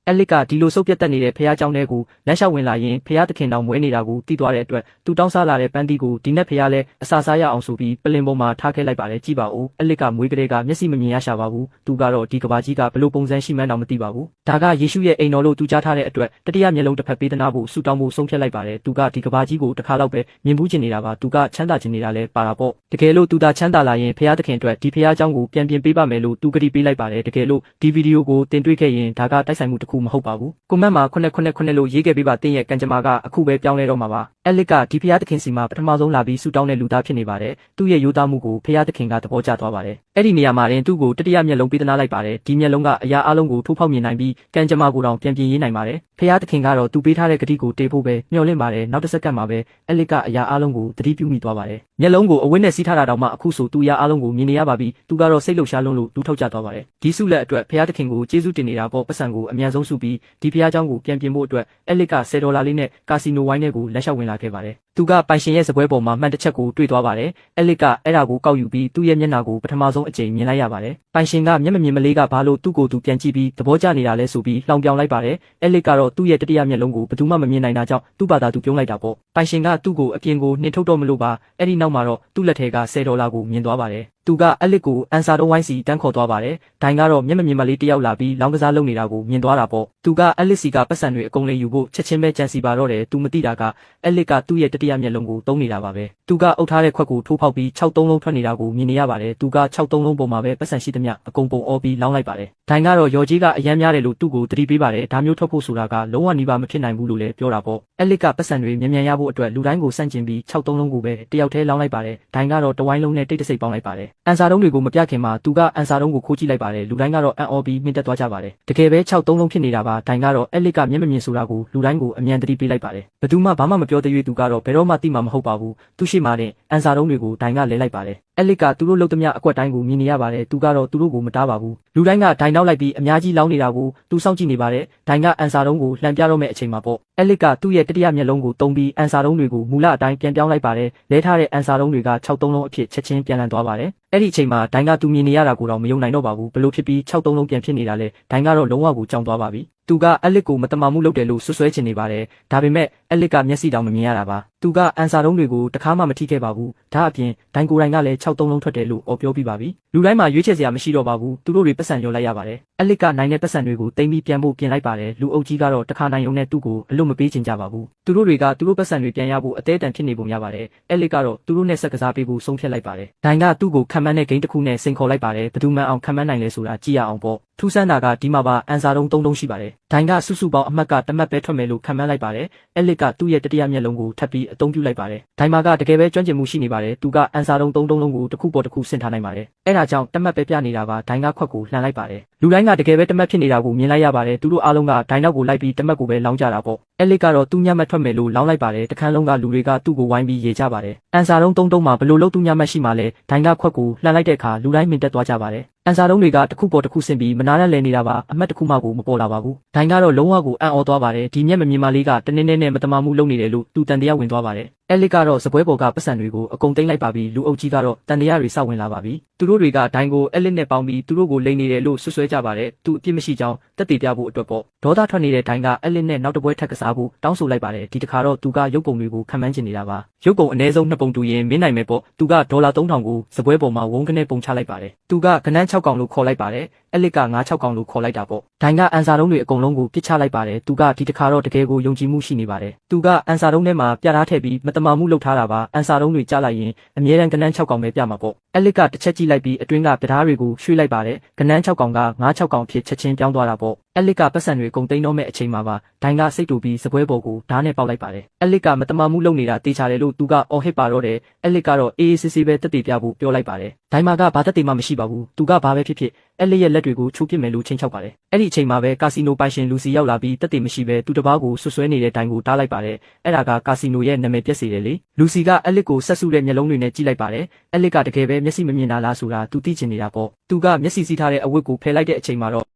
အဲလစ်ကဒီလိုစုပ်ပြတ်တက်နေတဲ့ဖះเจ้าထဲကိုလက်လျှောက်ဝင်လာရင်ဖះသခင်တော်မွေးနေတာကိုသိသွားတဲ့အတွက်သူတောင်းစားလာတဲ့ပန်းတီးကိုဒီနဲ့ဖះလည်းအစာစားရအောင်ဆိုပြီးပလင်ပေါ်မှာထားခဲ့လိုက်ပါတယ်ကြည့်ပါဦးအဲလစ်ကမွေးကလေးကမျက်စိမမြင်ရရှာပါဘူးသူကတော့ဒီကဘာကြီးကဘလို့ပုံစံရှိမှန်းတော့မသိပါဘူးဒါကယေရှုရဲ့အိမ်တော်လို့သူကြားထားတဲ့အတွက်တတိယမျက်လုံးတစ်ဖက်ပေးသနာဖို့ဆူတောင်းဖို့ဆုံးဖြတ်လိုက်ပါတယ်သူကဒီကဘာကြီးကိုတစ်ခါတော့ပဲမြင်ဘူးချင်နေတာပါသူကချမ်းသာချင်နေတာလဲပါတာပေါ့တကယ်လို့သူသာချမ်းသာလာရင်ဖះသခင်အတွက်ဒီဖះเจ้าကိုပြန်ပြင်ပေးပါမယ်လို့သူကတိပေးလိုက်ပါတယ်တကယ်လို့ဒီဗီဒီယိုကိုတင်တွေ့ခဲ့ရင်ဒါကတိုက်ဆိုင်မှုတစ်ခုမဟုတ်ပါဘူးကွန်မန့်မှာ999လို့ရေးခဲ့ပေးပါတင်းရဲ့ကံကြမ္မာကအခုပဲပြောင်းလဲတော့မှာပါအဲလစ်ကဒီဖះသခင်စီမှာပထမဆုံးလာပြီးဆူတောင်းတဲ့လူသားဖြစ်နေပါတယ်သူ့ရဲ့ရိုးသားမှုကိုဖះသခင်ကသဘောကျသွားပါတယ်အဲ့ဒီနေရာမှာရင်သူ့ကိုတတိယမျက်လုံးပေးသနာလိုက်ပါတယ်ဒီမျက်လုံးကအရာအလုံးကိုထိုးဖောက်မြင်နိုင်ပြီးကံကြမ္မာကိုတောင်ပြန်ပြင်ရေးနိုင်ပါတယ်ဖះသခင်ကတော့သူပေးထားတဲ့ဂတိကိုတေးဖို့ပဲမျှော်လင့်ပါတယ်နောက်တစ်စက္ကန့်မှာပဲအဲလစ်ကအရာအလုံးကိုသတိပြုမိသွားပါတယ်မျက်လုံးကိုအဝတ်နဲ့စီးထားတာတောင်မှအခုဆိုသူအရာအလုံးကိုမြင်နေရပါပြီသူကတော့စိတ်လှုပ်ရှားလွန်းလို့လူထောက်ကျသွားပါတယ်ဒီစုလက်အတွက်ဖះသခင်ကိုကျေးဇူးတင်နေတာပေါ့ပတ်စံကိုအမြန်ဆုံးစုပြီးဒီဖះเจ้าကိုပြန်ပြင်ဖို့အတွက်အဲလစ်က$10လေးနဲ့ကာစီနိုဝိုင်းထဲကိုလက်လျှောက်ဝင်လာခဲ့ပါတယ်သူကပိုင်ရှင်ရဲ့စပွဲပေါ်မှာမှန်တစ်ချက်ကိုတွေ့သွားပါတယ်အဲလစ်ကအဲ့ဒါကိုကောက်ယူပြီးသူ့ရဲ့မျက်နှာကိုပထမဆုံးအကြိမ်မြင်လိုက်ရပါတယ်ပိုင်ရှင်ကမျက်မမြင်မလေးကဘာလို့သူ့ကိုယ်သူပြန်ကြည့်ပြီးသဘောကျနေတာလဲဆိုပြီးလှောင်ပြောင်လိုက်ပါတယ်အဲလစ်ကတော့သူ့ရဲ့တတိယမျက်လုံးကိုဘယ်သူမှမမြင်နိုင်တာကြောင့်သူ့ဘာသာသူပြုံးလိုက်တာပေါ့ပိုင်ရှင်ကသူ့ကိုအပြင်ကိုနှင်ထုတ်တော့မလို့ပါအဲ့ဒီနောက်မှာတော့သူ့လက်ထဲက$10ကိုမြင်သွားပါတယ်သူကအလစ်ကိုအန်ဆာတုံးဝိုင်းစီတန်းခေါ်သွားပါတယ်။ဒိုင်ကတော့မျက်မမြင်မလေးတယောက်လာပြီးလောင်းကစားလုပ်နေတာကိုမြင်သွားတာပေါ့။သူကအလစ်စီကပတ်စံတွေအကုန်လေးယူဖို့ချက်ချင်းပဲကြံစီပါတော့တယ်။သူမသိတာကအလစ်ကသူ့ရဲ့တတိယမျက်လုံးကိုသုံးနေတာပါပဲ။သူကအုပ်ထားတဲ့ခွက်ကိုထိုးဖောက်ပြီး6-3လုံးထွက်နေတာကိုမြင်နေရပါတယ်။သူက6-3လုံးပေါ်မှာပဲပတ်စံရှိသမျှအကုန်ပုံအော်ပြီးလောင်းလိုက်ပါတယ်။ဒိုင်ကတော့ရော်ကြီးကအယမ်းများတယ်လို့သူ့ကိုသတိပေးပါတယ်။ဒါမျိုးထွက်ဖို့ဆိုတာကလုံးဝနီးပါမဖြစ်နိုင်ဘူးလို့လည်းပြောတာပေါ့။အလစ်ကပတ်စံတွေမြန်မြန်ရဖို့အတွက်လူတိုင်းကိုစန့်ကျင်ပြီး6-3လုံးကိုပဲတယောက်တည်းလောင်းလိုက်ပါတယ်။ဒိုင်ကတော့တဝိုင်းလုံးနဲ့တိတ်တဆိတ်ပေါင်းလိုက်ပါတယ်။အန်ဆာတုံးတွေကိုပြခင်မှာသူကအန်ဆာတုံးကိုခိုးကြည့်လိုက်ပါတယ်လူတိုင်းကတော့အံ့ဩပြီးမြင့်တက်သွားကြပါတယ်တကယ်ပဲ6-3လုံးဖြစ်နေတာပါဒိုင်ကတော့အဲလစ်ကမျက်မမြင်ဆိုတာကိုလူတိုင်းကိုအမြန်သတိပေးလိုက်ပါတယ်ဘယ်သူမှဘာမှမပြောသေး၍သူကတော့ဘယ်တော့မှသိမှာမဟုတ်ပါဘူးသူရှိမှတဲ့အန်ဆာတုံးတွေကိုဒိုင်ကလဲလိုက်ပါတယ်အဲလစ်ကသူတို့လှုပ်သမျှအကွက်တိုင်းကိုမြင်နေရပါတယ်သူကတော့သူတို့ကိုမတားပါဘူးလူတိုင်းကဒိုင်နောက်လိုက်ပြီးအများကြီးလောင်းနေတာကိုသူစောင့်ကြည့်နေပါတယ်ဒိုင်ကအန်ဆာတုံးကိုလှန်ပြတော့မဲ့အချိန်မှာပေါ့အဲလစ်ကသူ့ရဲ့တတိယမျက်လုံးကိုတုံးပြီးအန်ဆာတုံးတွေကိုမူလအတိုင်းပြန်ပြောင်းလိုက်ပါတယ်လဲထားတဲ့အန်ဆာတုံးတွေက6-3လုံးအဖြစ်ချက်ချင်းပြန်လည်သွားပါတယ်အဲ့ဒီအချိန်မှာဒိုင်ကသူမြင်နေရတာကိုတော့မယုံနိုင်တော့ပါဘူးဘလို့ဖြစ်ပြီး6-3လုံးပြန်ဖြစ်နေတာလဲဒိုင်ကတော့လုံးဝကိုကြောင်သွားပါပြီသူကအလစ်ကိုမတမာမှုလုပ်တယ်လို့ဆွဆွဲချင်နေပါတယ်ဒါပေမဲ့အလစ်ကမျက်စိတောင်မမြင်ရတာပါသူကအန်ဆာတုံးတွေကိုတခါမှမထိခဲ့ပါဘူးဒါအပြင်ဒိုင်ကိုတိုင်ကလည်း6-3လုံးထွက်တယ်လို့ပြောပြီးပါပြီလူတိုင်းမှာရွေးချယ်စရာမရှိတော့ပါဘူးသူတို့တွေပတ်စံရောလိုက်ရပါတယ်အလစ်ကနိုင်တဲ့ပတ်စံတွေကိုတိမ့်ပြီးပြန်ဖို့ပြင်လိုက်ပါတယ်လူအုပ်ကြီးကတော့တခါနိုင်ုံနဲ့သူ့ကိုအလွတ်မပေးချင်ကြပါဘူးသူတို့တွေကသူတို့ပတ်စံတွေပြန်ရဖို့အသေးအတန်ဖြစ်နေပုံရပါတယ်အလစ်ကတော့သူတို့နဲ့ဆက်ကစားပေးဖို့ဆုံးဖြတ်လိုက်ပါတယ်ဒိုင်ကသူ့ကိုခံမန်းတဲ့ဂိမ်းတစ်ခုနဲ့စိန်ခေါ်လိုက်ပါတယ်ဘယ်သူမှအောင်ခံမန်းနိုင်လဲဆိုတာကြည့်ရအောင်ပေါ့ထူးဆန်းတာကဒီမှာပါအန်ဆာတုံး3လုံးရှိပါတယ်ဒိုင်ကစုစုပေါင်းအမှတ်ကတမတ်ပဲထွက်မယ်လို့ခံမှန်းလိုက်ပါတယ်အလစ်ကသူ့ရဲ့တတိယမျက်လုံးကိုထပ်ပြီးအသုံးပြုလိုက်ပါတယ်ဒိုင်မာကတကယ်ပဲကျွမ်းကျင်မှုရှိနေပါတယ်သူကအန်ဆာတုံး3လုံးကိုတစ်ခုပေါ်တစ်ခုဆင့်ထားနိုင်ပါတယ်အဲ့ဒါကြောင့်တမတ်ပဲပြနေတာပါဒိုင်ကခွက်ကိုလှန်လိုက်ပါတယ်လူတိုင်းကတကယ်ပဲတမတ်ဖြစ်နေတာကိုမြင်လိုက်ရပါတယ်သူတို့အားလုံးကဒိုင်နောက်ကိုလိုက်ပြီးတမတ်ကိုပဲလောင်းကြတာပေါ့အလစ်ကတော့သူ့ညမတ်ထွက်မယ်လို့လောင်းလိုက်ပါတယ်တခန်းလုံးကလူတွေကသူ့ကိုဝိုင်းပြီးရေကြပါတယ်အန်ဆာတုံး3တုံးမှာဘလို့လို့သူ့ညမတ်ရှိမှလဲဒိုင်ကခွက်ကိုလှန်လိုက်တဲ့အခါလူတိုင်းမြင်တက်သွားကြပါတယ်အန်ဆာတုံးတွေကတစ်ခုပေါ်တစ်ခုဆင့်ပြီးမနာနဲ့လဲနေတာပါအမှတ်တစ်ခုမှကိုမပေါ်လာပါဘူးဒိုင်ကတော့လုံးဝကိုအံ့ဩသွားပါတယ်ဒီမျက်မမြင်မလေးကတနည်းနည်းနဲ့မတမာမှုလုပ်နေတယ်လို့သူတန်တရားဝင်သွားပါတယ်အဲလစ်ကတော့စပွဲပေါ်ကပတ်စံတွေကိုအကုန်သိမ်းလိုက်ပါပြီလူအုပ်ကြီးကတော့တန်တရားတွေစောက်ဝင်လာပါပြီသူတို့တွေကဒိုင်ကိုအဲလစ်နဲ့ပေါင်းပြီးသူတို့ကိုလိန်နေတယ်လို့ဆွဆွဲကြပါတယ်သူအပြစ်မရှိကြောင်းတက်တည်ပြဖို့အတွက်ပေါ့ဒေါသထွက်နေတဲ့ဒိုင်ကအဲလစ်နဲ့နောက်တစ်ပွဲထပ်ကစားဖို့တောင်းဆိုလိုက်ပါတယ်ဒီတစ်ခါတော့သူကရုပ်ပုံတွေကိုခံမှန်းချင်နေတာပါရုပ်ပုံအနည်းဆုံး2ပုံတူရင်မင်းနိုင်မယ်ပေါ့သူက$3000ကိုစပွဲပေါ်မှာဝုန်းကနေပုံချလိုက်ပါတယ်သူကကနန်း6កောင်လို့ခေါ်လိုက်ပါတယ်အဲလစ်က9-6កောင်လို့ခေါ်လိုက်တာပေါ့ဒိုင်ကအန်ဆာတုံးတွေအကုန်လုံးကိုပစ်ချလိုက်ပါတယ်သူကဒီတစ်ခါတော့တကယ်ကိုယုံကြည်မှုရှိနေပါတယ်သူကအန်ဆာတုံးထဲမှာပြထားထည့်ပြီးမတမာမှုလုပ်ထားတာပါအန်ဆာတုံးတွေကြားလိုက်ရင်အမြဲတမ်းကနန်း6កောင်ပဲပြမှာပေါ့အဲလစ်ကတစ်ချက်ကြည့်လိုက်ပြီးအတွင်းကပြဓားတွေကိုရွှေ့လိုက်ပါတယ်ကနန်း6កောင်က9-6កောင်ဖြစ်ချက်ချင်းပြောင်းသွားတာပေါ့အဲလစ်ကပတ်စံတွေကုန်သိမ်းတော့မဲ့အချိန်မှာပါဒိုင်ကစိတ်တူပြီးစပွဲပေါ်ကိုဓာတ်နဲ့ပေါက်လိုက်ပါတယ်အဲလစ်ကမတမာမှုလုပ်နေတာတေချာတယ်လို့သူကအော်ဟစ်ပါတော့တယ်အဲလစ်ကတော့အေးအေးဆေးဆေးပဲတက်တည်ပြဖို့ပြောလိုက်ပါတယ်ဒိုင်မာကဘာတက်တည်မှမရှိပါဘူးသူကဘာပဲဖြစ်ဖြစ်အဲလစ်ရဲ့လက်တွေကိုချိုးပစ်မယ်လို့ချိန်ချောက်ပါတယ်အဲ့ဒီအချိန်မှာပဲကာစီနိုပိုင်ရှင်လူစီရောက်လာပြီးတက်တည်မရှိပဲသူတပားကိုဆွဆွဲနေတဲ့ဒိုင်ကိုတားလိုက်ပါတယ်အဲ့ဒါကကာစီနိုရဲ့နာမည်ပြက်စေတယ်လေလူစီကအလစ်ကိုဆက်ဆုတဲ့မျက်လုံးတွေနဲ့ကြည့်လိုက်ပါတယ်အလစ်ကတကယ်ပဲမျက်စိမမြင်တာလားဆိုတာသူသိချင်နေတာပေါ့သူကမျက်စိစီးထားတဲ့အဝတ်ကိုဖယ်လိုက်တဲ့အချိန်မှာတော့